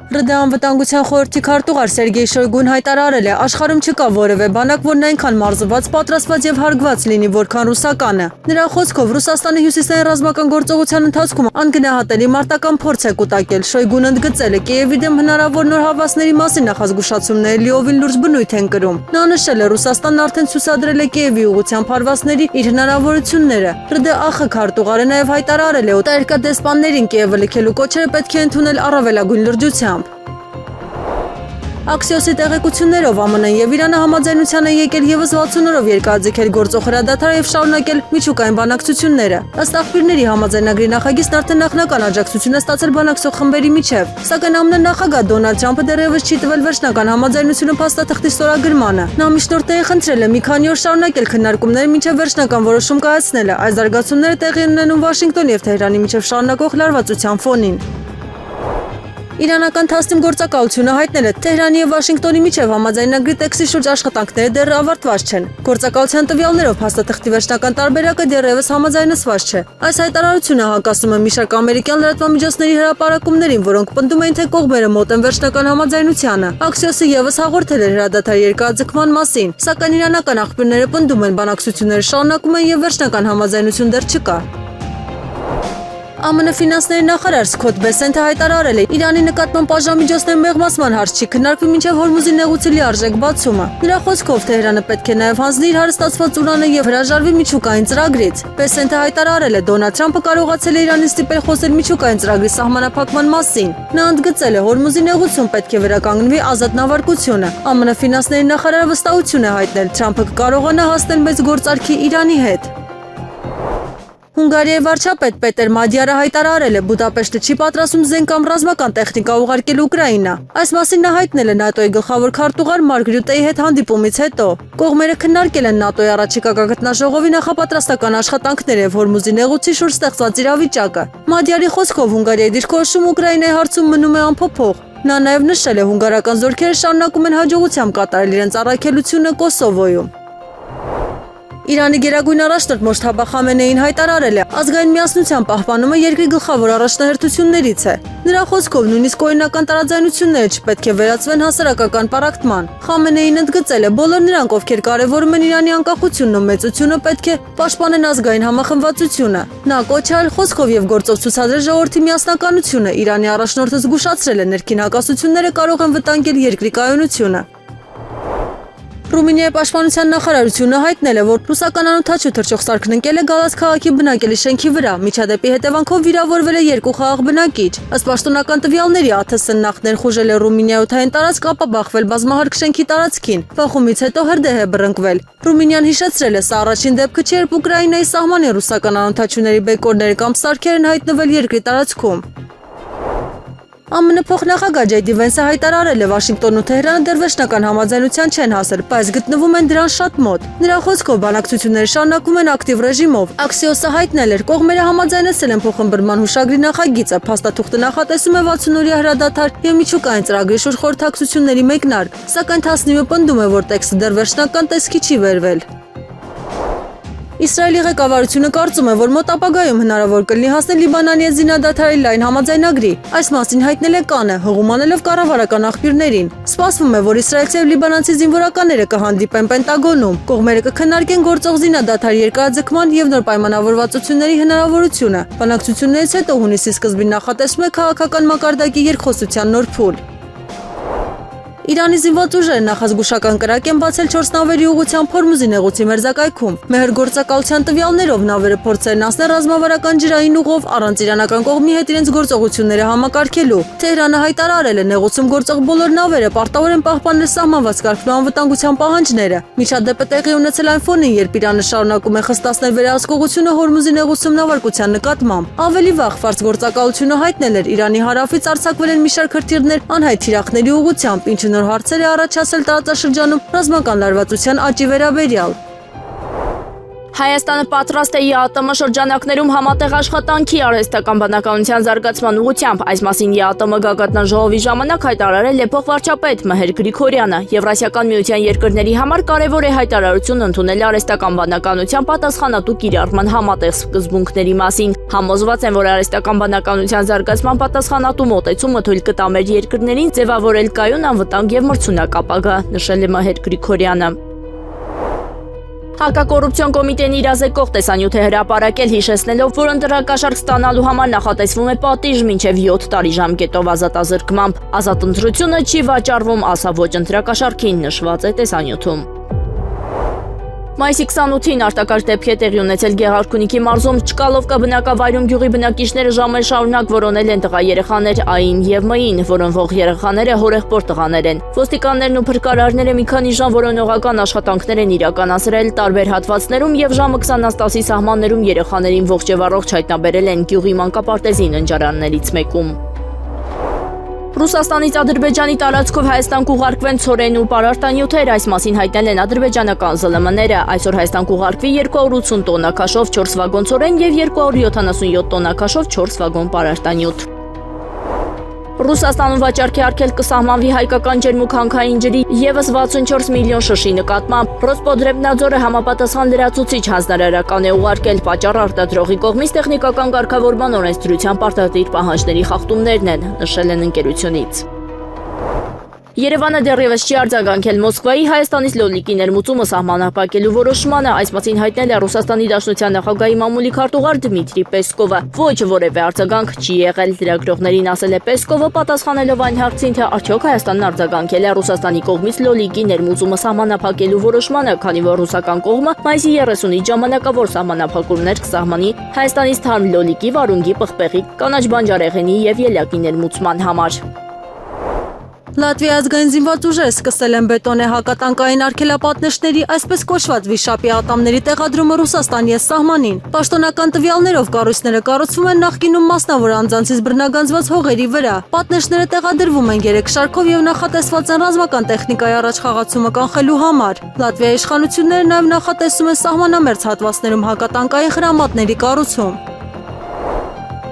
ՌԴ անվտանգության խորհրդի քարտուղար Սերգեյ Շոյգուն հայտարարել է, աշխարհում չկա որևէ բանակ, որն այնքան մարզված, պատրաստված եւ հարգված լինի, որքան ռուսականը։ Նրա խոսքով Ռուսաստանի հյուսիսային ռազմական գործողության ընթացքում անգնահատելի մարտական փորձ է կուտակել։ Շոյգուն ընդգծել է Կիևի դեմ հնարավոր նոր հավասների մասին նախազգուշացումները լիովին լուրջ բնույթ են կրում։ Նա նշել է, Ռուսաստանն արդեն ցուցադրել է Կիևի ուղղությամբ հարվածների իր հնարավորությունները։ ՌԴԱԽ քարտուղարը նաեւ հայտարարել է, օտարերկրյա դեսպաններին Կիևը լքելու կոչերը պետք է ընդունել առավելագույն լրջությամբ։ Աքսիոսի տեղեկություններով ԱՄՆ-ն եւ Իրանը համաձայնության են եկել եւս 60 օրով երկարաձգել գործող հրադադարը եւ շարունակել միջուկային բանակցությունները։ Ըստ աղբյուրների համաձայնագրի նախագիծն արդեն նախնական աջակցություն է ստացել բանակցող խմբերի միջև, սակայն ԱՄՆ նախագահ Դոնալդ Թրամփը դեռևս չի տվել վերջնական համաձայնությունը փաստաթղթի ստորագրմանը։ Նա միջնորդներին խնդրել է մի քանի օր շարունակել քննարկումները մինչև վերջնական որոշում կայացնելը։ Այս զարգացումները տեղի են ունենում Վաշինգտոնի եւ Թեհրանի միջև շարունակող լարվածության ֆոնին։ Իրանական թասնիմ գործակալությունը հայտնել է, Թեհրանի եւ Վաշինգտոնի միջև համաձայնագրի տեքստի շուրջ աշխատանքները դեռ ավարտված չեն։ Գործակալության տվյալներով փաստաթղթի վերջնական տարբերակը դեռևս համաձայնեցված չէ։ Այս հայտարարությունը հակասում է մի շարք ամերիկյան լրատվամիջոցների հրապարակումներին, որոնք պնդում էին, թե կողմերը մոտ են վերջնական համաձայնությանը։ Աքսիոսը եւս հաղորդել էր հրադադարի երկարաձգման մասին, սակայն իրանական աղբյուրները պնդում են, բանակցությունները շարունակում են եւ վերջնական համաձայնություն դեռ չկա։ ԱՄՆ ֆինանսների նախարար Սքոթ Բեսենթը հայտարարել է, Իրանի նկատմամբ բաժանմիջոցների մեղմացման հարց չի քննարկվի մինչև Հորմուզի նեղուցի լիարժեք բացումը։ Նրա խոսքով Թեհրանը պետք է նաև հանձնի իր հարստացված ուրանը եւ հրաժարվի միջուկային ծրագրից։ Բեսենթը հայտարարել է, Դոնալդ Թրամփը կարողացել է Իրանին ստիպել խոսել միջուկային ծրագրի սահմանափակման մասին։ Նա ընդգծել է, Հորմուզի նեղուցում պետք է վերականգնվի ազատ նավարկությունը։ ԱՄՆ ֆինանսների նախարարը վստահություն է հայտնել, Թրամփը կկարողանա հասնել մեծ գործարքի Իրանի հետ։ Հունգարիայի վարչապետ Պետեր Մադյարը հայտարարել է, Բուդապեշտը չի պատրաստում զենք կամ ռազմական տեխնիկա ուղարկել Ուկրաինա։ Այս մասին նա հայտնել է ՆԱՏՕ-ի գլխավոր քարտուղար Մարկ Ռյուտեի հետ հանդիպումից հետո։ Կողմերը քննարկել են ՆԱՏՕ-ի առաջիկա գագաթնաժողովի նախապատրաստական աշխատանքները եւ Հորմուզի նեղուցի շուրջ ստեղծված իրավիճակը։ Մադյարի խոսքով Հունգարիայի դիրքորոշումը Ուկրաինայի հարցում մնում է անփոփոխ։ Նա նաև նշել է, հունգարական զորքերը շարունակում են հաջողությամբ կատարել իրենց առաքելությունը Կոսովոյում։ Իրանի գերագույն առաջնորդ Մոջթաբա Խամենեին հայտարարել է, ազգային միասնության պահպանումը երկրի գլխավոր առաջնահերթություններից է։ Նրա խոսքով նույնիսկ օրինական տարաձայնությունները չպետք է վերածվեն հասարակական պառակտման։ Խամենեին ընդգծել է, բոլոր նրանք, ովքեր կարևորում են Իրանի անկախությունն ու մեծությունը, պետք է պաշտպանեն ազգային համախմբվածությունը։ Նա կոչ է արել խոսքով եւ գործով ցուցադրել ժողովրդի միասնականությունը։ Իրանի առաջնորդը զգուշացրել է, ներքին հակասությունները կարող են վտանգել երկրի կայունությունը։ Ռումինիայի պաշտպանության նախարարությունը հայտնել է, որ ռուսական անօթաչու թռչող սարքն ընկել է Գալաց քաղաքի բնակելի շենքի վրա։ Միջադեպի հետևանքով վիրավորվել է 2 խաղաղ բնակիչ։ Ըստ պաշտոնական տվյալների, ԱԹՍ-ն նախ ներխուժել է Ռումինիայի օդային տարածք, ապա բախվել բազմահարկ շենքի տարածքին։ Բախումից հետո հրդեհ է բռնկվել։ Ռումինիան հիշեցրել է, սա առաջին դեպքը չէ, երբ Ուկրաինայի սահմանին ռուսական անօթաչուների բեկորներ կամ սարքեր են հայտնվել երկրի տարածքում։ ԱՄՆ փոխնախագահ Ջեյ Դի Վենսը հայտարարել է, Վաշինգտոնն ու Թեհրանը դեռ վերջնական համաձայնության չեն հասել, բայց գտնվում են դրան շատ մոտ։ Նրա խոսքով բանակցությունները շարունակվում են ակտիվ ռեժիմով։ Աքսիոսը հայտնել էր, կողմերը համաձայնեցել են փոխըմբռնման հուշագրի նախագիծը, փաստաթուղթը նախատեսում է 60-օրյա հրադադար եւ միջուկային ծրագրի շուրջ խորհրդակցությունների մեկնարկ, սակայն Թասնիմը պնդում է, որ տեքստը դեռ վերջնական տեսքի չի վերվել։ Իսրայելի ղեկավարությունը կարծում է, որ մոտ ապագայում հնարավոր կլինի հասնել Լիբանանի հետ զինադադարի լայն համաձայնագրի։ Այս մասին հայտնել է Կանը, հղում անելով կառավարական աղբյուրներին։ Սպասվում է, որ իսրայելցի եւ լիբանանցի զինվորականները կհանդիպեն Պենտագոնում։ Կողմերը կքննարկեն գործող զինադադարի երկարաձգման եւ նոր պայմանավորվածությունների հնարավորությունը։ Բանակցություններից հետո հունիսի սկզբին նախատեսվում է քաղաքական մակարդակի երկխոսության նոր փուլ։ Իրանի զինված ուժերը նախազգուշական կրակ են բացել 4 նավերի ուղղությամբ Հորմուզի նեղուցի մերձակայքում։ Մեր գործակալության տվյալներով նավերը փորձել են անցնել ռազմավարական ջրային ուղով առանց իրանական կողմի հետ իրենց գործողությունները համակարգելու։ Թեհրանը հայտարարել է, նեղուցում գործող բոլոր նավերը պարտավոր են պահպանել սահմանված կարգն ու անվտանգության պահանջները։ Միջադեպը տեղի ունեցել այն ֆոնին, երբ Իրանը շարունակում է խստացնել վերահսկողությունը Հորմուզի նեղուցում նավարկության նկատմամբ։ Ավելի վաղ ֆարս գործակալությունը հայտնել էր, Իրանի հարավից արձակվել են մի շարք հրթիռներ անհայտ թիրախների ուղղությամբ, ինչը նոր հարցեր է առաջացել տարածաշրջանում ռազմական լարվածության աճի վերաբերյալ։ Հայաստանը պատրաստ է ԵԱՏՄ շրջանակներում համատեղ աշխատանքի արհեստական բանականության զարգացման ուղղությամբ, այս մասին ԵԱՏՄ գագաթնաժողովի ժամանակ հայտարարել է փոխվարչապետ Մհեր Գրիգորյանը։ Եվրասիական միության երկրների համար կարևոր է հայտարարություն ընդունել արհեստական բանականության պատասխանատու կիրառման համատեղ սկզբունքների մասին։ Համոզված են, որ արհեստական բանականության զարգացման պատասխանատու մոտեցումը թույլ կտա մեր երկրներին ձևավորել կայուն, անվտանգ եւ մրցունակ ապագա, նշել է Մհեր Գրիգորյանը։ Հակակոռուպցիոն կոմիտեն իրազեկող տեսանյութ է հրապարակել, հիշեցնելով, որ ընտրակաշառք ստանալու համար նախատեսվում է պատիժ մինչև 7 տարի ժամկետով ազատազրկմամբ։ Ազատ ընտրությունը չի վաճառվում, ասա ոչ ընտրակաշառքին, նշված է տեսանյութում։ Մայիսի 28-ին արտակարգ դեպք է տեղի ունեցել Գեղարքունիքի մարզում Չկալովկա բնակավայրում գյուղի բնակիչները ժամեր շարունակ որոնել են տղա երեխաներ Ա-ին եւ Մ-ին, որոնվող երեխաները հորեղբոր տղաներ են։ Ոստիկաններն ու փրկարարները մի քանի ժամ որոնողական աշխատանքներ են իրականացրել տարբեր հատվածներում եւ ժամը 20-10-ի սահմաններում երեխաներին ողջ եւ առողջ հայտնաբերել են գյուղի մանկապարտեզի ննջարաններից մեկում։ Ռուսաստանից Ադրբեջանի տարածքով Հայաստան կուղարկվեն ցորեն ու պարարտանյութեր, այս մասին հայտնել են ադրբեջանական ԶԼՄ-ները։ Այսօր Հայաստան կուղարկվի 280 տոննա քաշով 4 վագոն ցորեն եւ 277 տոննա քաշով 4 վագոն պարարտանյութ։ Ռուսաստանում վաճառքի արգելք կսահմանվի հայկական ջերմուքանքային ջրի եւս 64 միլիոն շշի նկատմամբ։ Ռոսպոդրեբնաձորը համապատասխան լրացուցիչ հանձնարարական է ուղարկել, պատճառ արտադրողի կողմից տեխնիկական կարգավորման օրենսդրությամբ պարտադիր պահանջների խախտումներն են, նշել են ընկերությունից։ Երևանը դեռևս չի արձագանքել Մոսկվայի Հայաստանից լոլիկի ներմուծումը սահմանափակելու որոշմանը, այս մասին հայտնել է Ռուսաստանի Դաշնության նախագահի մամուլի քարտուղար Դմիտրի Պեսկովը։ Ոչ որևէ արձագանք չի եղել, լրագրողներին ասել է Պեսկովը, պատասխանելով այն հարցին, թե արդյոք Հայաստանն արձագանքել է Ռուսաստանի կողմից լոլիկի ներմուծումը սահմանափակելու որոշմանը, քանի որ ռուսական կողմը մայիսի 30-ի ժամանակավոր սահմանափակումներ կսահմանի Հայաստանից թարմ լոլիկի, վարունգի, պղպեղի, կանաչ բանջարեղենի եւ ելյակի ներմուծման համար։ Լատվիայի ազգային զինված ուժերը սկսել են բետոնե հակատանկային արգելապատնեշների, այսպես կոչված վիշապի ատամների տեղադրումը Ռուսաստանի ես սահմանին։ Պաշտոնական տվյալներով կառույցները կառուցվում են նախկինում մասնավոր անձանցից բռնագանձված հողերի վրա։ Պատնեշները տեղադրվում են 3 շարքով եւ նախատեսված են ռազմական տեխնիկայի առաջխաղացումը կանխելու համար։ Լատվիայի իշխանությունները նաեւ նախատեսում են սահմանամերձ հատվածներում հակատանկային խրամատների կառուցում։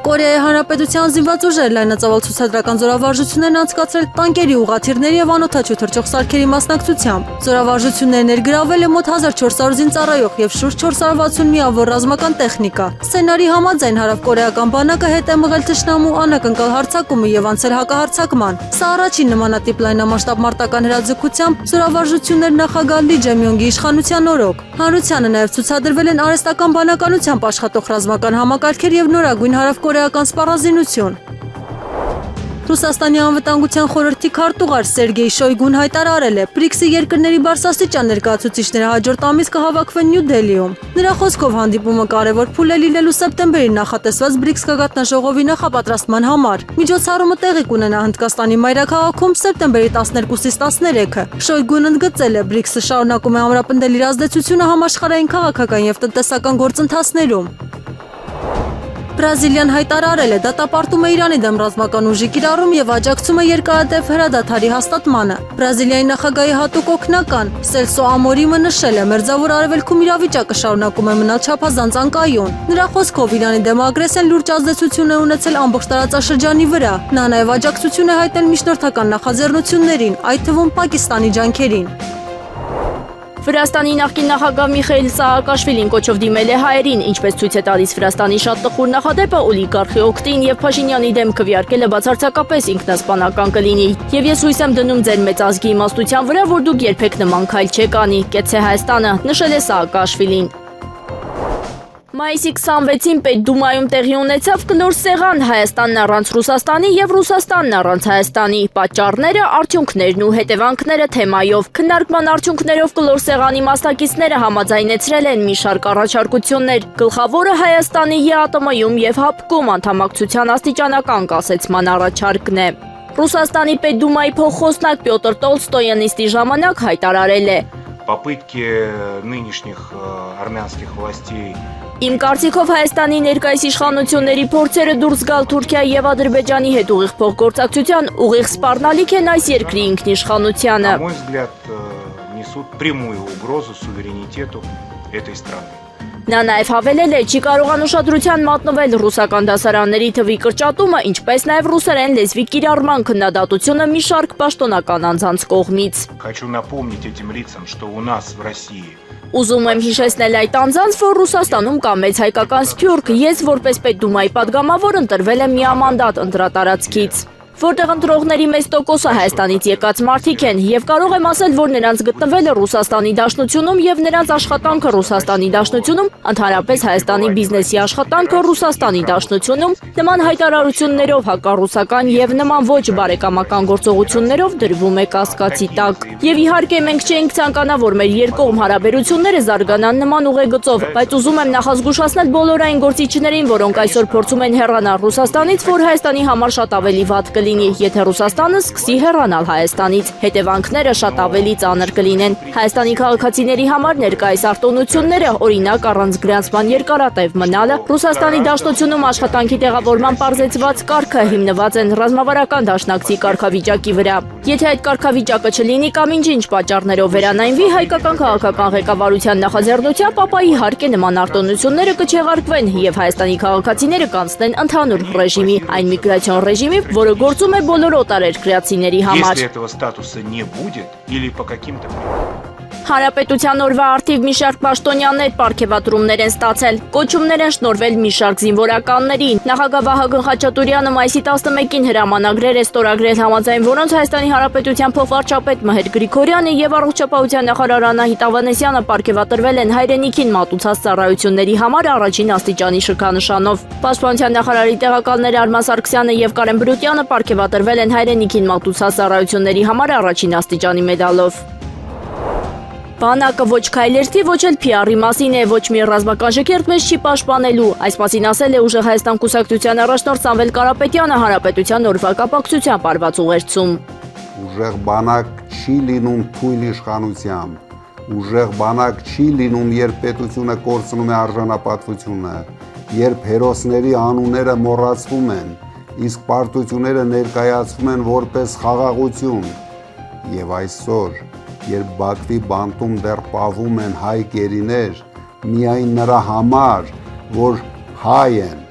Կորեայի Հանրապետության զինված ուժերը լայնածավալ ցուցադրական զորավարժություններն անցկացրել տանկերի, ուղղաթիռների եւ անօդաչու թռչող սարքերի մասնակցությամբ։ Զորավարժությունները ներգրավել է մոտ 1400 զինծառայող եւ շուրջ 460 միավոր ռազմական տեխնիկա։ Սցենարի համաձայն հարավկորեական բանակը հետ է մղել թշնամու անակնկալ հարձակումը եւ անցել հակահարձակման։ Սա առաջին նմանատիպ լայնամասշտաբ մարտական հրաձգությամբ զորավարժություններ նախագահ Լի Ջեմյոնգի իշխանության օրոք։ Հանրությանը նաեւ ցուցադրվել են արհեստական բանականությամբ աշխատող ռազմական համակարգեր եւ նորագույն հարավկորեական սպառազինություն։ Ռուսաստանի անվտանգության խորհրդի քարտուղար Սերգեյ Շոյգուն հայտարարել է, BRICS-ի երկրների բարձրաստիճան ներկայացուցիչները հաջորդ ամիս կհավաքվեն Նյու Դելիում։ Նրա խոսքով հանդիպումը կարևոր փուլ է լինելու սեպտեմբերին նախատեսված BRICS գագաթնաժողովի նախապատրաստման համար։ Միջոցառումը տեղի կունենա Հնդկաստանի մայրաքաղաքում սեպտեմբերի 12-ից 13-ը։ Շոյգուն ընդգծել է, BRICS-ը շարունակում է ամրապնդել իր ազդեցությունը համաշխարհային քաղաքական եւ տնտեսական գործընթացներում։ Բրազիլիան հայտարարել է, դատապարտում է Իրանի դեմ ռազմական ուժի կիրառում եւ աջակցում է երկարատև հրադադարի հաստատմանը։ Բրազիլիայի նախագահի հատուկ օգնական Սելսո Ամորիմը նշել է, մերձավոր արևելքում իրավիճակը շարունակում է մնալ չափազանց անկայուն։ Նրա խոսքով Իրանի դեմ ագրեսիան լուրջ ազդեցություն է ունեցել ամբողջ տարածաշրջանի վրա։ Նա նաեւ աջակցություն է հայտնել միջնորդական նախաձեռնություններին, այդ թվում Պակիստանի ջանքերին։ Վրաստանի նախկին նախագահ Միխայիլ Սաակաշվիլին կոչով դիմել է հայերին, ինչպես ցույց է տալիս Վրաստանի շատ տխուր նախադեպը օլիգարխի օգտին եւ Փաշինյանի դեմ քվեարկելը բացարձակապես ինքնասպանական կլինի։ Եվ ես հույս եմ դնում ձեր մեծ ազգի իմաստության վրա, որ դուք երբեք նման քայլ չեք անի, կեցե Հայաստանը, նշել է Սաակաշվիլին։ Մայիսի 26-ին Պետդումայում տեղի ունեցավ կլոր սեղան Հայաստանն առանց Ռուսաստանի եւ Ռուսաստանն առանց Հայաստանի։ Պատճառները, արդյունքներն ու հետևանքները թեմայով։ Քննարկման արդյունքներով կլոր սեղանի մասնակիցները համաձայնեցրել են մի շարք առաջարկություններ։ Գլխավորը Հայաստանի ԵԱՏՄ-ում եւ ՀԱՊԿ-ում անդամակցության աստիճանական կասեցման առաջարկն է։ Ռուսաստանի Պետդումայի փոխխոսնակ Պյոտր Տոլստոյը նիստի ժամանակ հայտարարել է. Попытки нынешних армянских властей Իմ կարծիքով Հայաստանի ներկայիս իշխանությունների փորձերը դուրս գալ Թուրքիա եւ Ադրբեջանի հետ ուղիղ փոխգործակցության ուղիղ սպառնալիք են այս երկրի ինքնիշխանությանը։ На мой взгляд, несут прямую угрозу суверенитету этой страны. Նա նաև հավելել է, չի կարողան ուշադրության մատնվել ռուսական դասարանների թվի կրճատումը, ինչպես նաև ռուսերեն լեզվի կիրառման քննադատությունը մի շարք պաշտոնական անձանց կողմից։ Хочу напомнить этим лицам, что у нас в России Ուզում եմ հիշեցնել այդ անձանց, որ Ռուսաստանում կա մեծ հայկական սփյուռք, ես որպես Պետդումայի падգամավոր ընտրվել եմ միամանդատ ընտրատարածքից, որտեղ ընտրողների մեծ տոկոսը Հայաստանից եկած մարդիկ են, եւ կարող եմ ասել, որ նրանց գտնվելը Ռուսաստանի Դաշնությունում եւ նրանց աշխատանքը Ռուսաստանի Դաշնությունում, ընդհանրապես Հայաստանի բիզնեսի աշխատանքը Ռուսաստանի Դաշնությունում, նման հայտարարություններով հակառուսական եւ նման ոչ բարեկամական գործողություններով դրվում է կասկածի տակ։ Եվ իհարկե մենք չենք ցանկանա, որ մեր երկկողմ հարաբերությունները զարգանան նման ուղեգծով, բայց ուզում եմ նախազգուշացնել բոլոր այն գործիչներին, որոնք այսօր փորձում են հեռանալ Ռուսաստանից, որ Հայաստանի համար շատ ավելի վատ կլինի, եթե Ռուսաստանը սկսի հեռանալ Հայաստանից, հետևանքները շատ ավելի ծանր կլինեն։ Հայաստանի քաղաքացիների համար ներկայիս արտոնությունները, օրինակ առանց գրանցման երկարատև մնալը, Ռուսաստանի Դաշնությունում աշխատանքի տեղավորման պարզեցված կարգը հիմնված են ռազմավարական դաշնակցի կարգավիճակի վրա։ Եթե այդ կարգավիճակը չլինի կամ ինչ-ինչ պատճառներով վերանայվի հայկական քաղաքական ղեկավարության նախաձեռնությամբ, ապա իհարկե նման արտոնությունները կչեղարկվեն եւ Հայաստանի քաղաքացիները կանցնեն ընդհանուր ռեժիմի, այն միգրացիոն ռեժիմի, որը գործում է բոլոր օտարերկրացիների համար։ Если этого статуса не будет или по каким-то Հանրապետության օրվա արդիվ մի շարք պաշտոնյաներ պարգևատրումներ են ստացել, կոչումներ են շնորհվել մի շարք զինվորականներին։ Նախագահ Վահագն Խաչատուրյանը մայիսի 11-ին հրամանագրեր է ստորագրել, համաձայն որոնց Հայաստանի Հանրապետության փոխվարչապետ Մհեր Գրիգորյանը եւ առողջապահության նախարար Անահիտ Ավանեսյանը պարգևատրվել են հայրենիքին մատուցած ծառայությունների համար առաջին աստիճանի շքանշանով։ Պաշտպանության նախարարի տեղակալներ Արման Սարգսյանը եւ Կարեն Բրուտյանը պարգևատրվել են հայրենիքին մատուցած ծառայությունների համար առաջին աստիճանի մեդալով։ Բանակը ոչ քայլերթի, ոչ էլ PR-ի մասին է, ոչ մի ռազմական շքերթ մեզ չի պաշտպանելու։ Այս մասին ասել է Ուժեղ Հայաստան կուսակցության առաջնորդ Սամվել Կարապետյանը Հանրապետության օրվա կապակցությամբ արված ուղերձում։ Ուժեղ բանակ չի լինում թույլ իշխանությամբ։ Ուժեղ բանակ չի լինում, երբ պետությունը կորցնում է արժանապատվությունը, երբ հերոսների անունները մոռացվում են, իսկ պարտությունները ներկայացվում են որպես խաղաղություն։ Եվ այսօր, երբ Բաքվի բանտում դեռ պահվում են հայ գերիներ, միայն նրա համար, որ հայ են։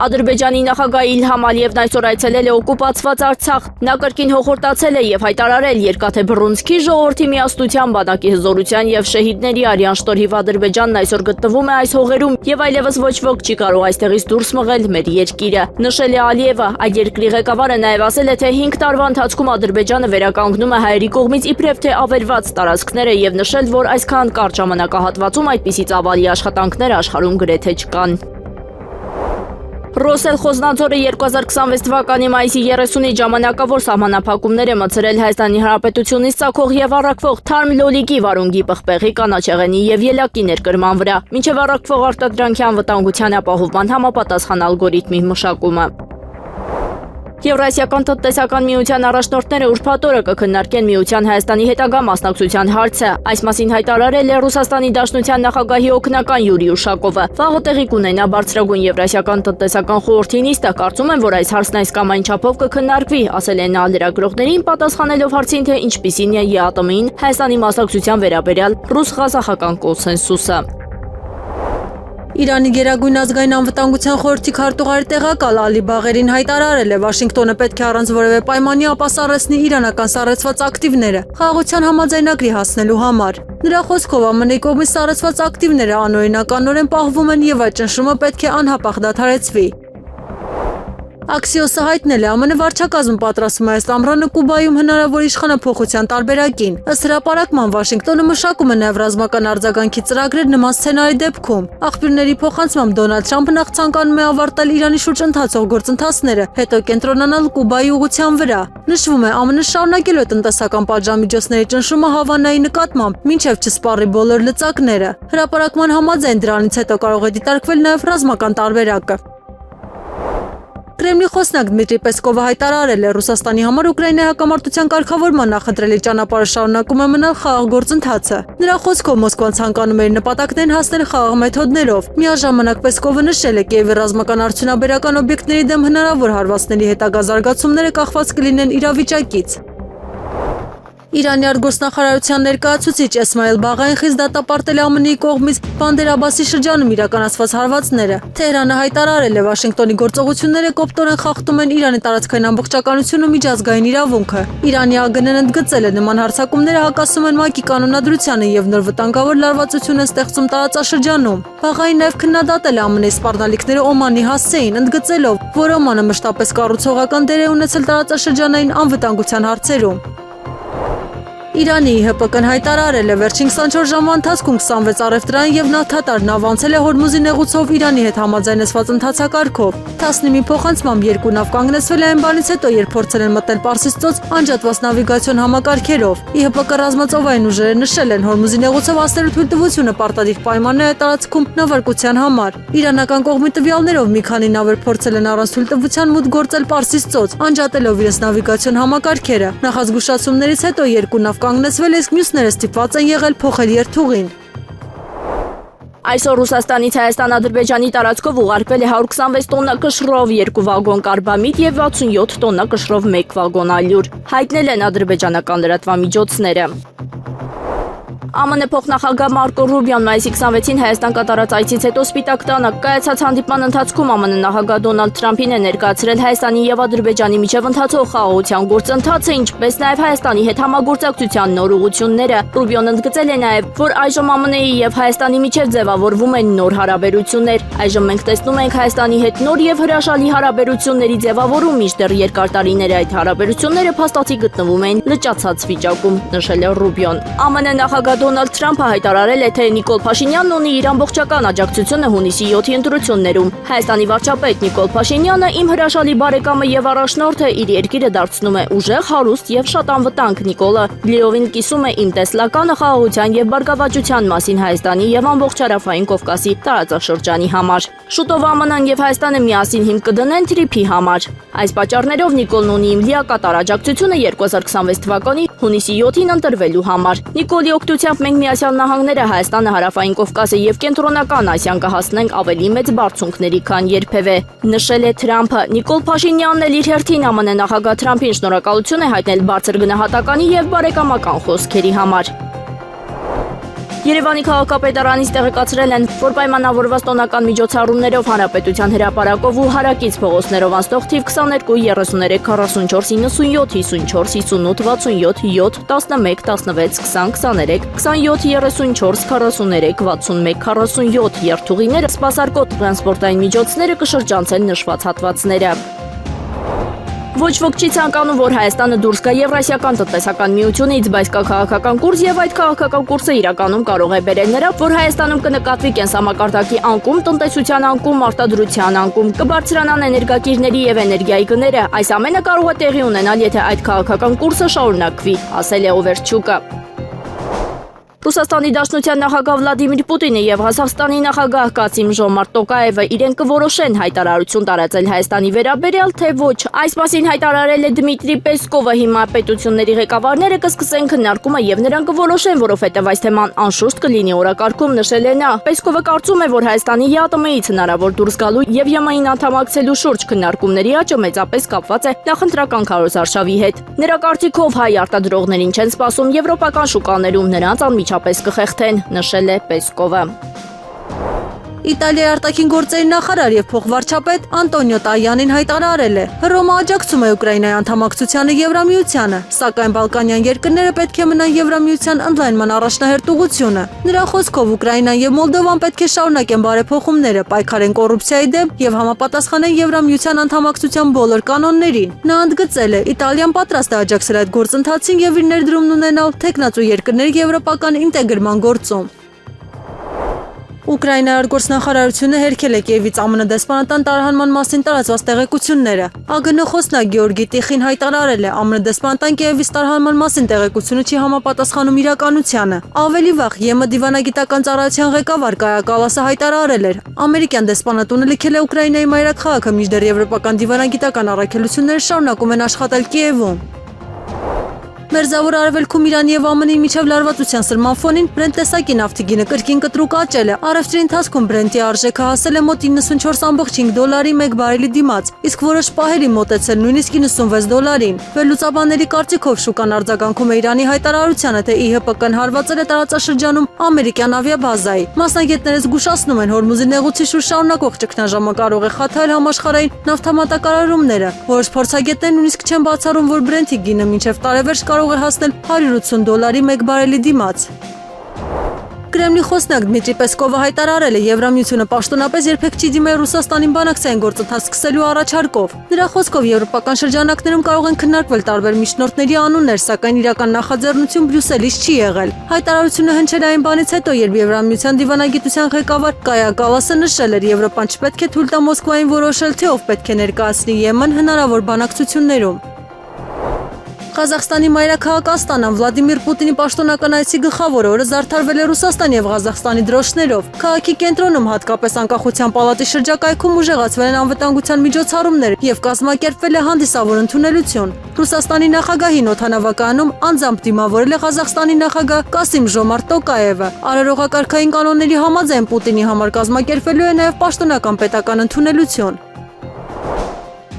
Ադրբեջանի նախագահ Իլհամ Ալիևն այսօր այցելել է օկուպացված Արցախ։ Նա կրկին հոխորտացել է եւ հայտարարել Երկաթե Բռունցքի ժողովրդի միասնության, բանակի հզորության եւ շեհիդների արյան շնորհիվ Ադրբեջանն այսօր գտնվում է այս հողերում եւ այլևս ոչ ոք չի կարող այստեղից դուրս մղել մեր երկիրը։ Նշել է Ալիևը, այդ երկրի ղեկավարը նաեւ ասել է, թե 5 տարվա ընթացքում Ադրբեջանը վերականգնում է հայերի կողմից իբրև թե ավերված տարածքները եւ նշել, որ այսքան կարճ ժամանակահատվածում այդպիսի ծավալի աշխատանքներ աշխարհում գրեթե չկան։ Ռոսել Խոզնաձորը 2026 թվականի մայիսի 30-ի ժամանակավոր սահմանափակումներ է մտցրել Հայաստանի Հանրապետությունից ծագող եւ առաքվող թարմ լոլիկի, վարունգի, պղպեղի, կանաչեղենի եւ ելակի ներկրման վրա, մինչեւ առաքվող արտադրանքի անվտանգության ապահովման համապատասխան ալգորիթմի մշակումը։ Եվրասիական տնտեսական միության առաջնորդները ուրբաթ օրը կքննարկեն միության Հայաստանի հետագա մասնակցության հարցը։ Այս մասին հայտարարել է Ռուսաստանի Դաշնության նախագահի օգնական Յուրի Ուշակովը։ Վաղը տեղի կունենա բարձրագույն Եվրասիական տնտեսական խորհրդի նիստը, կարծում եմ, որ այս հարցն այս կամ այն չափով կքննարկվի, ասել է նա լրագրողներին, պատասխանելով հարցին, թե ինչպիսին է ԵԱՏՄ-ին Հայաստանի մասնակցության վերաբերյալ ռուս-ղազախական կոնսենսուսը։ Իրանի Գերագույն ազգային անվտանգության խորհրդի քարտուղար տեղակալ Ալի Բաղերին հայտարարել է, Վաշինգտոնը պետք է առանց որևէ պայմանի ապասառեցնի իրանական սառեցված ակտիվները խաղաղության համաձայնագրի հասնելու համար։ Նրա խոսքով ԱՄՆ-ի կողմից սառեցված ակտիվները անօրինականորեն պահվում են եւ այդ ճնշումը պետք է անհապաղ դադարեցվի։ Աքսիոսը հայտնել է, ԱՄՆ վարչակազմը պատրաստվում է այս ամռանը Կուբայում հնարավոր իշխանափոխության տարբերակին։ Ըստ հրապարակման Վաշինգտոնը մշակում է նաև ռազմական արձագանքի ծրագրեր նման սցենարի դեպքում։ Աղբյուրների փոխանցմամբ Դոնալդ Թրամփը նախ ցանկանում է ավարտել Իրանի շուրջ ընթացող գործընթացները, հետո կենտրոնանալ Կուբայի ուղղության վրա։ Նշվում է, ԱՄՆ շարունակելու է տնտեսական պատժամիջոցների ճնշումը Հավանայի նկատմամբ, մինչև չսպառի բոլոր լծակները։ Հրապարակման համաձայն դրանից հետո կարող է դիտարկվել նաև ռազմական տարբերակը։ Կրեմլի խոսնակ Դմիտրի Պեսկովը հայտարարել է, Ռուսաստանի համար Ուկրաինայի հակամարտության կարգավորման նախընտրելի ճանապարհը շարունակում է մնալ խաղաղ գործընթացը։ Նրա խոսքով Մոսկվան ցանկանում է իր նպատակներին հասնել խաղաղ մեթոդներով։ Միաժամանակ Պեսկովը նշել է, Կիևի ռազմական արդյունաբերական օբյեկտների դեմ հնարավոր հարվածների հետագա զարգացումները կախված կլինեն իրավիճակից։ Իրանի արտգործնախարարության ներկայացուցիչ Էսմայել Բաղային խիստ դատապարտել է ԱՄՆ-ի կողմից Բանդեր Աբասի շրջանում իրականացված հարվածները։ Թեհրանը հայտարարել է Վաշինգտոնի գործողությունները կոպտորեն խախտում են Իրանի տարածքային ամբողջականությունն ու միջազգային իրավունքը։ Իրանի ԱԳՆ-ն ընդգծել է նման հարձակումները հակասում են ՄԱԿ-ի կանոնադրությանը եւ նոր վտանգավոր լարվածություն են ստեղծում տարածաշրջանում։ Բաղային նաև քննադատել է ԱՄՆ-ի սպառնալիքները Օմանի հասցեին, ընդգծելով, որ Օմանը մշտապես կառուցողական դեր է ունեցել տարածաշրջանային անվտանգության հարցերում։ Իրանի ՀՊԿ-ն հայտարարել է վերջին 24 ժամվա ընթացքում 26 առևտրային եւ նավթատար նավ անցել է Հորմուզի նեղուցով Իրանի հետ համաձայնեցված ընթացակարգով։ Թասնիմի փոխանցմամբ երկու նավ կանգնեցվել է այն բանից հետո, երբ փորձել են մտնել Պարսից ծոց անջատված նավիգացիոն համակարգերով։ ԻՀՊԿ ռազմածովային ուժերը նշել են Հորմուզի նեղուցով հասնելու թույլտվությունը պարտադիր պայմաններ է տարածքում նավարկության համար։ Իրանական կողմի տվյալներով մի քանի նավեր փորձել են առանց թույլտվության մուտք գործել Պարսից ծոց, անջատելով իրենց նավիգացիոն համակարգերը։ Նախազգուշացումներից հետո երկու նավ կանգնեցվել, իսկ մյուսները ստիպված են եղել փոխել երթուղին։ Այսօր Ռուսաստանից Հայաստան-Ադրբեջանի տարածքով ուղարկվել է 126 տոննա կշռով 2 վագոն կարբամիտ եւ 67 տոննա կշռով 1 վագոն ալյուր, հայտնել են ադրբեջանական լրատվամիջոցները։ ԱՄՆ փոխնախագահ Մարկո Ռուբիոն մայիսի 26-ին Հայաստան կատարած այցից հետո Սպիտակ տանը կայացած հանդիպման ընթացքում ԱՄՆ նախագահ Դոնալդ Թրամփին է ներկայացրել Հայաստանի եւ Ադրբեջանի միջև ընթացող խաղաղության գործընթացը, ինչպես նաեւ Հայաստանի հետ համագործակցության նոր ուղղությունները։ Ռուբիոն ընդգծել է նաեւ, որ այժմ ԱՄՆ-ի եւ Հայաստանի միջև ձևավորվում են նոր հարաբերություններ։ Այժմ մենք տեսնում ենք Հայաստանի հետ նոր եւ հրաշալի հարաբերությունների ձևավորում, մինչդեռ երկար տարիներ այդ հարաբերությունները փաստացի գտնվում են լճացած վիճակում, նշել է Ռուբիոն։ ԱՄՆ նախագահ Դոնալդ Թրամփը հայտարարել է, թե Նիկոլ Փաշինյանն ունի իր ամբողջական աջակցությունը հունիսի 7-ի ընտրություններում։ Հայաստանի վարչապետ Նիկոլ Փաշինյանը իմ հրաշալի բարեկամը եւ առաջնորդը իր երկիրը դարձնում է ուժեղ, հարուստ եւ շատ անվտանգ։ Նիկոլը լիովին կիսում է իմ տեսլականը խաղաղության եւ բարգավաճության մասին Հայաստանի եւ ամբողջ Հարավային Կովկասի տարածաշրջանի համար։ Շուտով ԱՄՆ-ն եւ Հայաստանը միասին հիմք կդնեն TRIP-ի համար։ Այս պատճառներով Նիկոլն ունի իմ լիակատար աջակցությունը 2026 թվականի հունիսի 7-ին ընտրվելու համար։ Նիկոլի օգնությամբ մենք Միացյալ Նահանգները, Հայաստանը, Հարավային Կովկասը եւ Կենտրոնական Ասիան կհասնենք ավելի մեծ բարձունքների, քան երբևէ, նշել է Թրամփը։ Նիկոլ Փաշինյանն էլ իր հերթին ԱՄՆ նախագահ Թրամփին շնորհակալություն է հայտնել բարձր գնահատականի եւ բարեկամական խոսքերի համար։ Երևանի քաղաքապետարանից տեղեկացրել են, որ պայմանավորված տոնական միջոցառումներով Հանրապետության հրապարակով ու հարակից փողոցներով անցնող թիվ 22, 33, 44, 97, 54, 58, 67, 7, 11, 16, 20, 23, 27, 34, 43, 61, 47 երթուղիները սպասարկող տրանսպորտային միջոցները կշրջանցեն նշված հատվածները։ Ոչ ոք չի ցանկանում, որ Հայաստանը դուրս գա Եվրասիական տնտեսական միությունից, բայց կա քաղաքական կուրս եւ այդ քաղաքական կուրսը իրականում կարող է բերել նրա, որ Հայաստանում կնկատվի կենսամակարդակի անկում, տնտեսության անկում, արտադրության անկում, կբարձրանան էներգակիրների եւ էներգիայի գները։ Այս ամենը կարող է տեղի ունենալ, եթե այդ քաղաքական կուրսը շարունակվի, ասել է Օվերչուկը։ Ռուսաստանի Դաշնության նախագահ Վլադիմիր Պուտինը եւ Ղազախստանի նախագահ Կասիմ-Ժոմարտ Տոկաևը իրենք կորոշեն հայտարարություն տարածել Հայաստանի վերաբերյալ, թե ոչ։ Այս մասին հայտարարել է Դմիտրի Պեսկովը։ Հիմա պետությունների ղեկավարները կսկսեն քննարկումը եւ նրանք կորոշեն, որովհետեւ այս թեման անշուշտ կլինի օրակարգում, նշել է նա։ Պեսկովը կարծում է, որ Հայաստանի ԵԱՏՄ-ից հնարավոր դուրս գալու եւ ԵՄ-ին անդամակցելու շուրջ քննարկումների աճը մեծապես կապված է նախընտրական քարոզարշավի հետ։ Նրա կարծիքով հայ արտադրողներին չեն սպասում եվրոպական շուկաներում, նրանց անմիջապես կխեղդեն, նշել է Պեսկովը։ Իտալիայի արտաքին գործերի նախարար եւ փոխվարչապետ Անտոնիո Տայանին հայտարարել է. Հռոմը աջակցում է Ուկրաինայի անդամակցությանը Եվրամիությանը, սակայն Բալկանյան երկրները պետք է մնան Եվրամիության ընդլայնման առաջնահերթ ուղղությունը։ Նրա խոսքով Ուկրաինան եւ Մոլդովան պետք է շարունակեն բարեփոխումները, պայքարեն կոռուպցիայի դեմ եւ համապատասխանեն Եվրամիության անդամակցության բոլոր կանոններին։ Նա ընդգծել է. Իտալիան պատրաստ է աջակցել այդ գործընթացին եւ իր ներդրումն ունենալ տեխնացու երկրների եվրոպական ինտեգրման գործում։ Ուկրաինայի արտգործնախարարությունը հերքել է Կիևից ԱՄՆ դեսպանատան տարհանման մասին տարածված տեղեկությունները։ ԱԳՆ խոսնակ Գեորգի Տիխին հայտարարել է, ԱՄՆ դեսպանատան Կիևից տարհանման մասին տեղեկությունը չի համապատասխանում իրականությանը։ Ավելի վաղ ԵՄ դիվանագիտական ծառայության ղեկավար Կայա Կալասը հայտարարել էր, ամերիկյան դեսպանատունը լքել է Ուկրաինայի մայրաքաղաքը, մինչդեռ եվրոպական դիվանագիտական առաքելությունները շարունակում են աշխատել Կիևում։ Մերձավոր Արևելքում Իրանի եւ ԱՄՆ-ի միջև լարվածության սրման ֆոնին Brent տեսակի նավթի գինը կրկին կտրուկ աճել է։ Առևտրի ընթացքում Brent-ի արժեքը հասել է մոտ $94.5 մեկ բարելի դիմաց, իսկ որոշ պահերի մոտեցել նույնիսկ $96-ին։ Վերլուծաբանների կարծիքով շուկան արձագանքում է Իրանի հայտարարությանը, թե ԻՀՊԿ-ն հարվածել է տարածաշրջանում ամերիկյան ավիաբազայի։ Մասնագետները զգուշացնում են, Հորմուզի նեղուցի շուրջ շարունակվող ճգնաժամը կարող է խաթարել համաշխարհային նավթամատակարարումները։ Որոշ փորձագետներ նույնիսկ չեն բացառում, որ Brent-ի գինը մինչև տարեվերջ կարող է հասնել $180 մեկ բարելի դիմաց։ Կրեմլի խոսնակ Դմիտրի Պեսկովը հայտարարել է, Եվրամիությունը պաշտոնապես երբեք չի դիմել Ռուսաստանին բանակցային գործընթաց սկսելու առաջարկով։ Նրա խոսքով եվրոպական շրջանակներում կարող են քննարկվել տարբեր միջնորդների անուններ, սակայն իրական նախաձեռնություն Բրյուսելից չի եղել։ Հայտարարությունը հնչել այն բանից հետո, երբ Եվրամիության դիվանագիտության ղեկավար Կայա Կալասը նշել էր, Եվրոպան չպետք է թույլ տա Մոսկվային որոշել, թե ով պետք է ներկայացնի Եմեն հնարավոր բանակցություններում։ Ղազախստանի մայրաքաղաք Աստանան Վլադիմիր Պուտինի պաշտոնական այցի գլխավոր օրը զարդարվել է Ռուսաստանի եւ Ղազախստանի դրոշներով։ Քաղաքի կենտրոնում, հատկապես անկախության պալատի շրջակայքում, ուժեղացվել են անվտանգության միջոցառումներ եւ կազմակերպվել է հանդիսավոր ընդունելություն։ Ռուսաստանի նախագահին օդանավակայանում անձամբ դիմավորել է Ղազախստանի նախագահ Կասիմ Ժոմարտ Տոկաևը։ Արարողակարգային կանոնների համաձայն Պուտինի համար կազմակերպվելու է նաեւ պաշտոնական պետական ընդունելություն։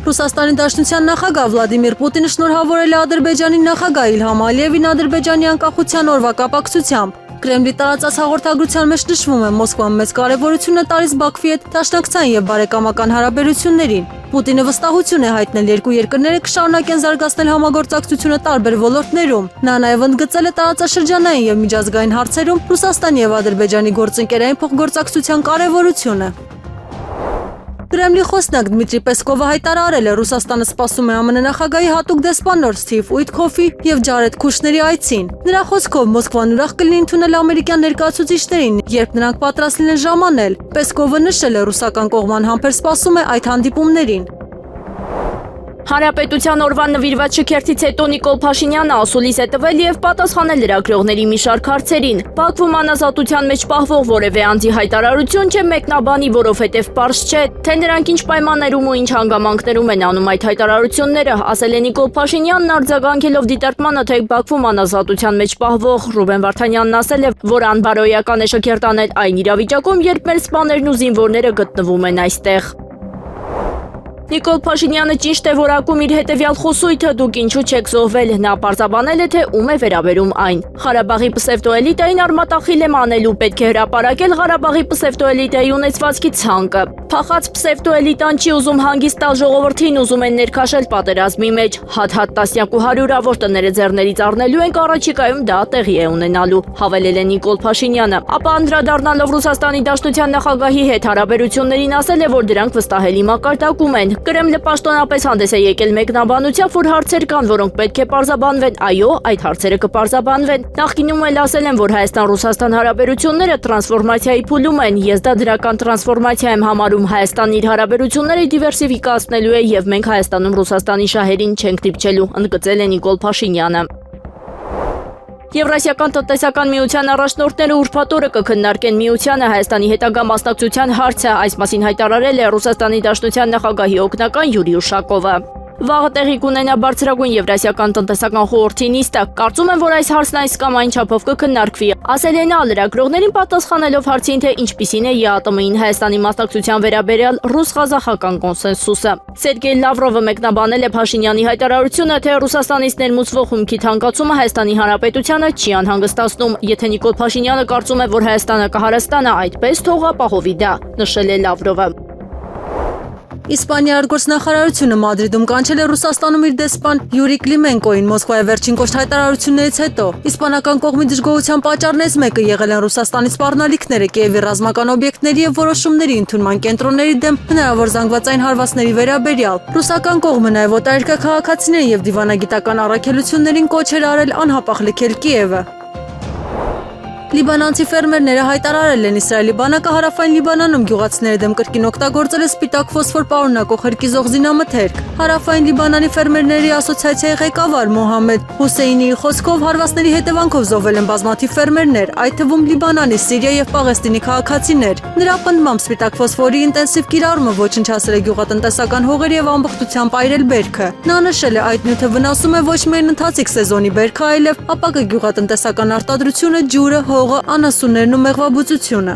Ռուսաստանի Դաշնության նախագահ Վլադիմիր Պուտինը շնորհավորել է Ադրբեջանի նախագահ Իլհամ Ալիևին Ադրբեջանի անկախության օրվա կապակցությամբ։ Կրեմլի տարածած հաղորդագրության մեջ նշվում է Մոսկվան մեծ կարևորություն է տալիս Բաքվի հետ դաշնակցային եւ բարեկամական հարաբերություններին։ Պուտինը վստահություն է հայտնել երկու երկրները կշարունակեն զարգացնել համագործակցությունը տարբեր ոլորտներում։ Նա նաեւ ընդգծել է տարածաշրջանային եւ միջազգային հարցերում Ռուսաստանի եւ Ադրբեջանի գործընկերային փոխգործակցության կարևորությունը։ Կրեմլի խոսնակ Դմիտրի Պեսկովը հայտարարել է, Ռուսաստանը սպասում է ԱՄՆ նախագահի հատուկ դեսպան Սթիվ Ուիթքոֆի եւ Ջարեդ Քուշների այցին։ Նրա խոսքով Մոսկվան ուրախ կլինի ընդունել ամերիկյան ներկայացուցիչներին, երբ նրանք պատրաստ լինեն ժամանել։ Պեսկովը նշել է, ռուսական կողման համբեր սպասում է այդ հանդիպումներին։ Հանրապետության օրվան նվիրված շքերթից հետո Նիկոլ Փաշինյանը ասուլիս է տվել եւ պատասխանել լրագրողների մի շարք հարցերին։ Բաքվում անազատության մեջ պահվող որևէ անձի հայտարարություն չէ մեկնաբանի, որովհետեւ պարզ չէ, թե նրանք ինչ պայմաններում ու ինչ հանգամանքներում են անում այդ հայտարարությունները, ասել է Նիկոլ Փաշինյանն արձագանքելով դիտարկմանը, թե Բաքվում անազատության մեջ պահվող Ռուբեն Վարդանյանն ասել է, որ անբարոյական է շքերթ անել այն իրավիճակում, երբ մեր սպաներն ու զինվորները գտնվում են այստեղ։ Նիկոլ Փաշինյանը ճիշտ է որակում իր հետևյալ խոսույթը, դուք ինչու չեք զոհվել, նա պարզաբանել է, թե ում է վերաբերում այն։ Ղարաբաղի պսևդոէլիտային արմատախիլ եմ անելու, պետք է հրապարակել Ղարաբաղի պսևդոէլիտայի ունեցվածքի ցանկը։ Փախած պսևդոէլիտան չի ուզում հանգիստ տալ ժողովրդին, ուզում են ներքաշել պատերազմի մեջ, հատ տասնյակ ու հարյուրավոր տները ձեռներից առնելու ենք, առաջիկայում դա տեղի է ունենալու, հավելել է Նիկոլ Փաշինյանը։ Ապա անդրադառնալով Ռուսաստանի Դաշնության նախագահի հետ հարաբերություններին ասել է, որ դրանք վստահելի մակարդակում են։ Կրեմլը պաշտոնապես հանդես է եկել մեկնաբանությամբ, որ հարցեր կան, որոնք պետք է պարզաբանվեն։ Այո, այդ հարցերը կպարզաբանվեն։ Նախկինում էլ ասել են, որ Հայաստան-Ռուսաստան հարաբերությունները տրանսֆորմացիայի փուլում են։ Ես դա դրական տրանսֆորմացիա եմ համարում։ Հայաստանն իր հարաբերությունները դիվերսիֆիկացնելու է եւ մենք Հայաստանում Ռուսաստանի շահերին չենք դիպչելու, ընդգծել է Նիկոլ Փաշինյանը։ Եվրասիական տնտեսական միության առաջնորդները ուրբաթ օրը կքննարկեն միությանը Հայաստանի հետագա մասնակցության հարցը, այս մասին հայտարարել է Ռուսաստանի Դաշնության նախագահի օգնական Յուրի Ուշակովը։ Վաղը տեղի կունենա բարձրագույն Եվրասիական տնտեսական խորհրդի նիստը։ Կարծում եմ, որ այս հարցն այս կամ այն չափով կքննարկվի, ասել է նա լրագրողներին պատասխանելով հարցին, թե ինչպիսին է ԵԱՏՄ-ին Հայաստանի մասնակցության վերաբերյալ ռուս-ղազախական կոնսենսուսը։ Սերգեյ Լավրովը մեկնաբանել է Փաշինյանի հայտարարությունը, թե Ռուսաստանից ներմուծվող հումքի թանկացումը Հայաստանի Հանրապետությանը չի անհանգստացնում։ Եթե Նիկոլ Փաշինյանը կարծում է, որ Հայաստանը կհարստանա այդպես, թող ապահովի դա, նշել է Լավրովը։ Իսպանիա արտգործնախարարությունը Մադրիդում կանչել է Ռուսաստանում իր դեսպան Յուրի Կլիմենկոին Մոսկվայի վերջին կոշտ հայտարարություններից հետո։ Իսպանական կողմի դժգոհության պատճառներից մեկը եղել են Ռուսաստանի սպառնալիքները Կիևի ռազմական օբյեկտների եւ որոշումների ընդունման կենտրոնների դեմ հնարավոր զանգվածային հարվածների վերաբերյալ։ Ռուսական կողմը նաեւ օտարերկրյա քաղաքացիներին եւ դիվանագիտական առաքելություններին կոչ էր արել անհապաղ լքել Կիևը։ Լիբանանցի ֆերմերները հայտարարել են Իսրայելի բանակը հարավային Լիբանանում գյուղացիների դեմ կրկին օգտագործել է սպիտակ ֆոսֆոր պարունակող հրկիզող զինամթերք։ Հարավային Լիբանանի ֆերմերների ասոցիացիայի ղեկավար Մոհամեդ Հուսեյնիի խոսքով հարվածների հետևանքով զոհվել են բազմաթիվ ֆերմերներ, այդ թվում Լիբանանի, Սիրիա եւ Պաղեստինի քաղաքացիներ։ Նրա պնդմամբ սպիտակ ֆոսֆորի ինտենսիվ կիրառումը ոչնչացրել է գյուղատնտեսական հողեր եւ ամբողջությամբ այրել բերքը։ Նա նշել է, այդ նյութը վնասում է ոչ միայն ընթացիկ սեզոնի բերքը, այլև ապակա գյուղատնտեսական արտադրությունը, ջուրը, հողը, անասուններն ու մեղվաբուծությունը։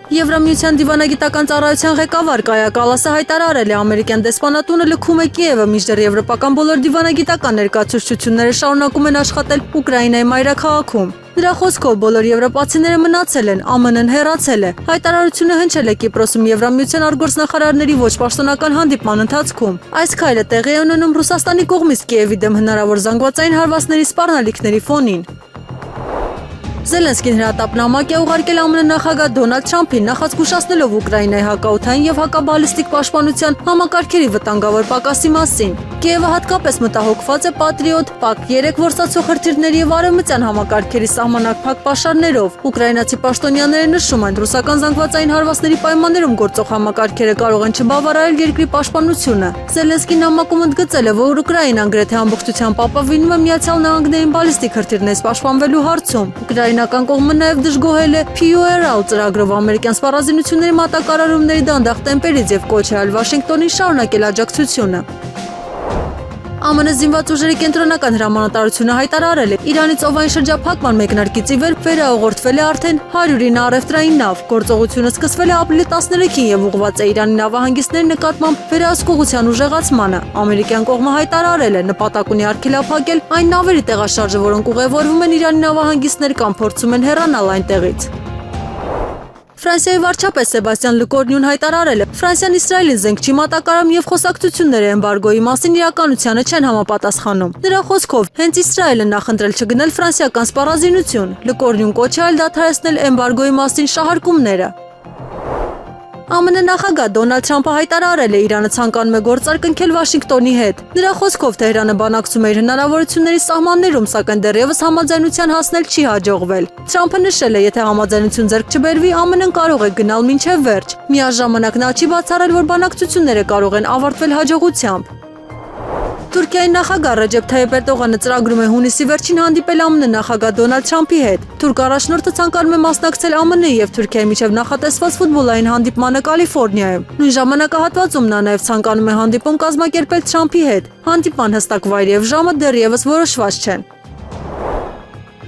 Եվրամիության դիվանագիտական ծառայության ղեկավար Կայա Կալասը հայտարարել է, ամերիկյան դեսպանատունը լքում է Կիևը, մինչդեռ եվրոպական բոլոր դիվանագիտական ներկայացուցչությունները շարունակում են աշխատել Ուկրաինայի մայրաքաղաքում։ Նրա խոսքով բոլոր եվրոպացիները մնացել են, ԱՄՆ-ն հեռացել է։ Հայտարարությունը հնչել է Կիպրոսում Եվրամիության արտգործնախարարների ոչ պաշտոնական հանդիպման ընթացքում։ Այս քայլը տեղի է ունենում Ռուսաստանի կողմից Կիևի դեմ հնարավոր զանգվածային հարվածների սպառնալիքների ֆոնին։ Զելենսկին հրատապնամակ է ուղարկել ԱՄՆ նախագահ Դոնալդ Թրամփին, նախազգուշացնելով Ուկրաինայի հակաօդային եւ հակաբալիստիկ պաշտպանության համակարգերի վտանգավոր պակասի մասին։ Կիևը հատկապես մտահոգված է Պատրիոտ, ՊԱԿ-3 որսացող հրթիռների եւ արևմտյան համակարգերի սահմանափակ պաշարներով։ Ուկրաինացի պաշտոնյաները նշում են, ռուսական զանգվածային հարվածների պայմաններում գործող համակարգերը կարող են չբավարարել երկրի պաշտպանությունը։ Զելենսկին նամակում ընդգծել է, որ Ուկրաինան գրեթե ամբողջությամբ ապավինում է Միացյալ Նահանգներին բալիստիկ հրթիռներից պաշտպանվելու հարցում։ Ուկրաինական կողմը նաև դժգոհել է PUR ծրագրով ամերիկյան սպառազինությունների մատակարարումների դանդաղ տեմպերից եւ կոչ է արել Վաշինգտոնին շարունակել աջակցությունը։ ԱՄՆ զինված ուժերի կենտրոնական հրամանատարությունը հայտարարել է, Իրանի ծովային շրջափակման մեկնարկից ի վեր վերաուղղորդվել է արդեն 109 առևտրային նավ։ Գործողությունը սկսվել է ապրիլի 13-ին եւ ուղղված է Իրանի նավահանգիստների նկատմամբ վերահսկողության ուժեղացմանը։ Ամերիկյան կողմը հայտարարել է, նպատակ ունի արգելափակել այն նավերի տեղաշարժը, որոնք ուղևորվում են Իրանի նավահանգիստներ կամ փորձում են հեռանալ այնտեղից։ Ֆրանսիայի վարչապետ Սեբաստիան Լկորնյուն հայտարարել է, Ֆրանսիան Իսրայելին զենք չի մատակարարում եւ խոսակցությունները էմբարգոյի մասին իրականությանը չեն համապատասխանում։ Նրա խոսքով, հենց Իսրայելը նախընտրել չգնել ֆրանսիական սպառազինություն։ Լկորնյուն կոչ է արել դադարեցնել էմբարգոյի մասին շահարկումները։ ԱՄՆ նախագահ Դոնալդ Թրամփը հայտարարել է, Իրանը ցանկանում է գործարք կնքել Վաշինգտոնի հետ։ Նրա խոսքով Թեհրանը բանակցում է իր հնարավորությունների սահմաններում, սակայն դեռևս համաձայնության հասնել չի հաջողվել։ Թրամփը նշել է, եթե համաձայնություն ձեռք չբերվի, ԱՄՆ-ն կարող է գնալ մինչև վերջ։ Միաժամանակ նա չի բացառել, որ բանակցությունները կարող են ավարտվել հաջողությամբ։ Թուրքիայի նախագահ Ռեջեփ Թայիփ Էրդողանը ծրագրում է հունիսի վերջին հանդիպել ԱՄՆ նախագահ Դոնալդ Թրամփի հետ։ Թուրք առաջնորդը ցանկանում է մասնակցել ԱՄՆ-ի եւ Թուրքիայի միջև նախատեսված ֆուտբոլային հանդիպմանը Կալիֆոռնիայում։ Նույն ժամանակահատվածում նա նաեւ ցանկանում է հանդիպում կազմակերպել Թրամփի հետ։ Հանդիպման հստակ վայրը եւ ժամը դեռևս որոշված չեն։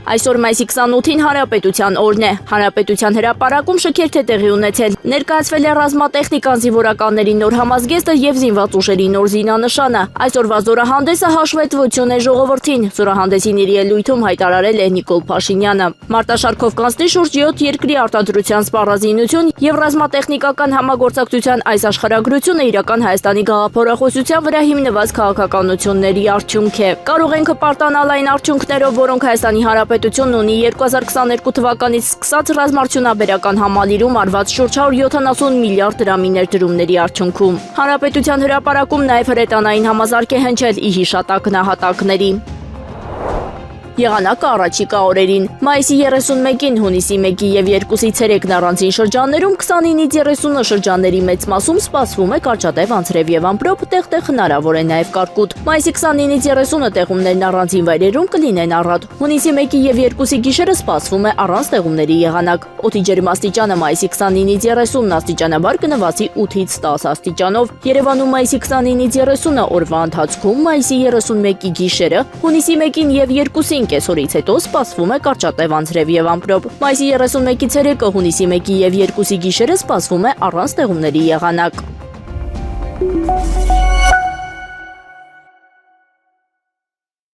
Այսօր մայիսի 28-ին Հանրապետության օրն է։ Հանրապետության հրապարակում շքերթ է տեղի ունեցել։ Ներկայացվել է ռազմատեխնիկան զինվորականների նոր համազգեստը եւ զինված ուժերի նոր զինանշանը։ Այսօրվա զորահանդեսը հաշվետվություն է ժողովրդին։ Զորահանդեսին իր ելույթում հայտարարել է Նիկոլ Փաշինյանը։ Մարտաշարքով կանցնի շուրջ 7 երկրի արտադրության սպառազինություն եւ ռազմատեխնիկական համագործակցության այս աշխարհագրությունը իրական Հայաստանի գաղափարախոսության վրա հիմնված քաղաքականությունների արդյունք է։ Կարող ենք պարտանալ այն արդյունքներով, որոնք Հայաստանի Հանրապետությունն ունի 2022 թվականից սկսած ռազմարդյունաբերական համալիրում արված շուրջ 170 միլիարդ դրամի ներդրումների արդյունքում։ Հանրապետության հրապարակում նաև հրետանային համազարկ է հնչել ի հիշատակ նահատակների։ Եղանակը առաջիկա օրերին։ Մայիսի 31-ին, հունիսի 1-ի եւ 2-ի ցերեկն առանձին շրջաններում 29-ից 30 շրջանների մեծ մասում սպասվում է կարճատև անձրև եւ ամպրոպ, տեղ-տեղ հնարավոր է նաեւ կարկուտ։ Մայիսի 29-ից 30-ը տեղումներն առանձին վայրերում կլինեն առատ։ Հունիսի 1-ի եւ 2-ի գիշերը սպասվում է առանց տեղումների եղանակ։ Օդի ջերմաստիճանը մայիսի 29-ից 30 աստիճանաբար կնվազի 8-ից 10 աստիճանով։ Երևանում մայիսի 29-ից 30-ը օրվա ընթացքում, մայիսի 31-ի գիշերը, հունիսի 1-ին եւ 2-ին կեսօրից հետո սպասվում է կարճատև անձրև եւ ամպրոպ։ Մայիսի 31-ի ցերեկը, հունիսի 1-ի եւ 2-ի գիշերը սպասվում է առանց տեղումների եղանակ։